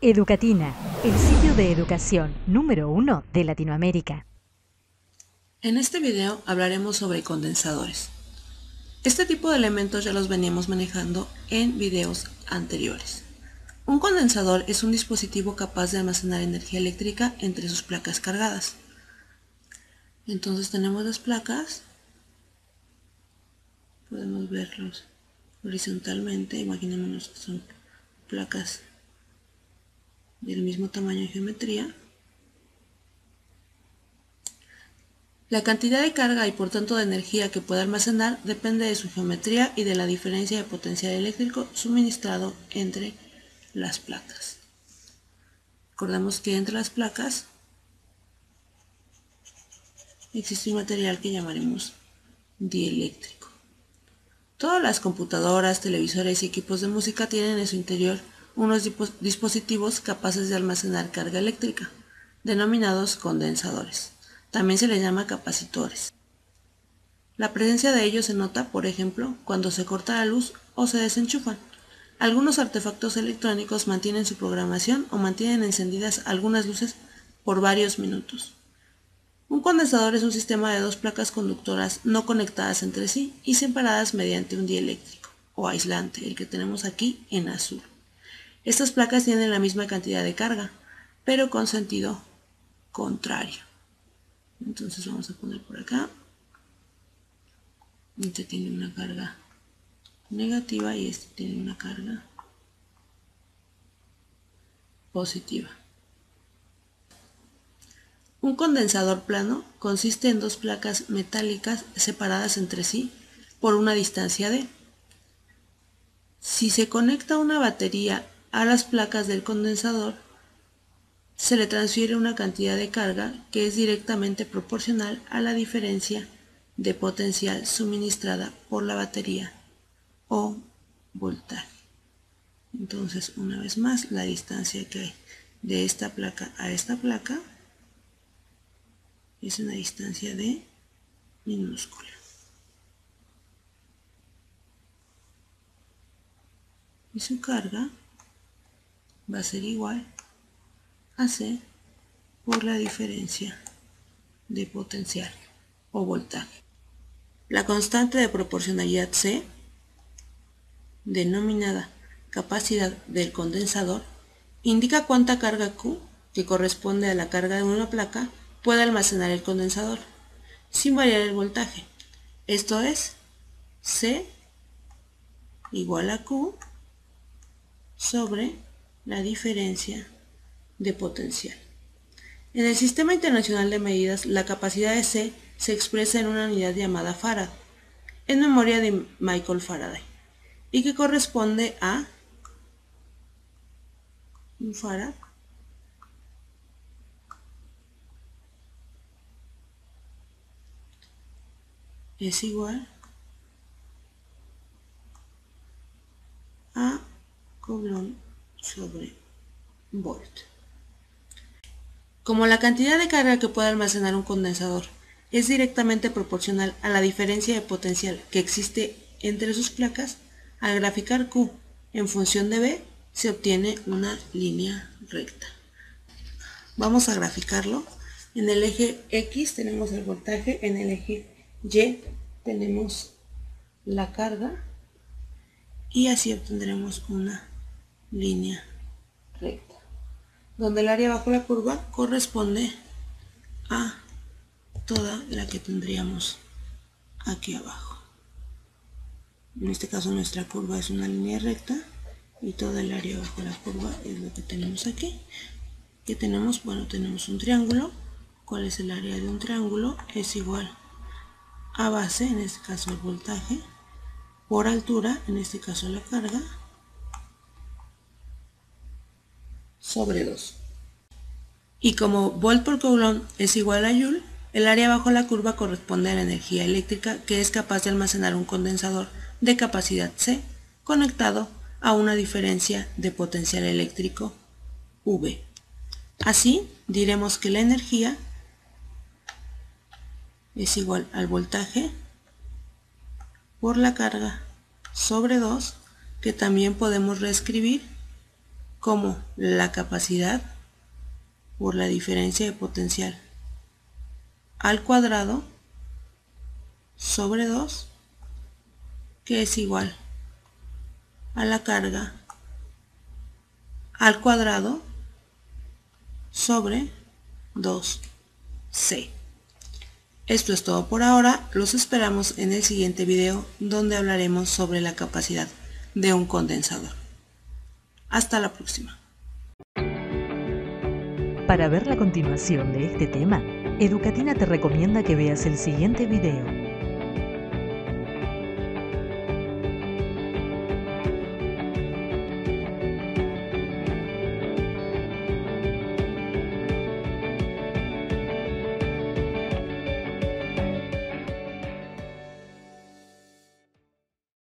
Educatina, el sitio de educación número 1 de Latinoamérica. En este video hablaremos sobre condensadores. Este tipo de elementos ya los veníamos manejando en videos anteriores. Un condensador es un dispositivo capaz de almacenar energía eléctrica entre sus placas cargadas. Entonces tenemos las placas, podemos verlos horizontalmente, imaginémonos que son placas del mismo tamaño y geometría. La cantidad de carga y por tanto de energía que puede almacenar depende de su geometría y de la diferencia de potencial eléctrico suministrado entre las placas. Recordemos que entre las placas existe un material que llamaremos dieléctrico. Todas las computadoras, televisores y equipos de música tienen en su interior unos dispositivos capaces de almacenar carga eléctrica, denominados condensadores. También se les llama capacitores. La presencia de ellos se nota, por ejemplo, cuando se corta la luz o se desenchufan. Algunos artefactos electrónicos mantienen su programación o mantienen encendidas algunas luces por varios minutos. Un condensador es un sistema de dos placas conductoras no conectadas entre sí y separadas mediante un dieléctrico o aislante, el que tenemos aquí en azul. Estas placas tienen la misma cantidad de carga, pero con sentido contrario. Entonces vamos a poner por acá. Este tiene una carga negativa y este tiene una carga positiva. Un condensador plano consiste en dos placas metálicas separadas entre sí por una distancia d. Si se conecta una batería a las placas del condensador, se le transfiere una cantidad de carga que es directamente proporcional a la diferencia de potencial suministrada por la batería o voltaje. Entonces, una vez más, la distancia que hay de esta placa a esta placa es una distancia de minúscula. Y su carga va a ser igual a C por la diferencia de potencial o voltaje. La constante de proporcionalidad C, denominada capacidad del condensador, indica cuánta carga Q, que corresponde a la carga de una placa, puede almacenar el condensador, sin variar el voltaje. Esto es C igual a Q sobre la diferencia de potencial. En el Sistema Internacional de Medidas, la capacidad de C se expresa en una unidad llamada Farad, en memoria de Michael Faraday, y que corresponde a un Farad es igual a Coulomb sobre volt. Como la cantidad de carga que puede almacenar un condensador es directamente proporcional a la diferencia de potencial que existe entre sus placas, al graficar Q en función de B se obtiene una línea recta. Vamos a graficarlo. En el eje X tenemos el voltaje, en el eje Y tenemos la carga y así obtendremos una línea recta, donde el área bajo la curva corresponde a toda la que tendríamos aquí abajo. En este caso nuestra curva es una línea recta y toda el área bajo la curva es lo que tenemos aquí. ¿Qué tenemos? Bueno, tenemos un triángulo. ¿Cuál es el área de un triángulo? Es igual a base, en este caso el voltaje, por altura, en este caso la carga, sobre 2. Y como volt por Coulomb es igual a Joule, el área bajo la curva corresponde a la energía eléctrica que es capaz de almacenar un condensador de capacidad C conectado a una diferencia de potencial eléctrico V. Así diremos que la energía es igual al voltaje por la carga sobre 2, que también podemos reescribir como la capacidad por la diferencia de potencial al cuadrado sobre 2, que es igual a la carga al cuadrado sobre 2C. Esto es todo por ahora, los esperamos en el siguiente video donde hablaremos sobre la capacidad de un condensador. Hasta la próxima. Para ver la continuación de este tema, Educatina te recomienda que veas el siguiente video.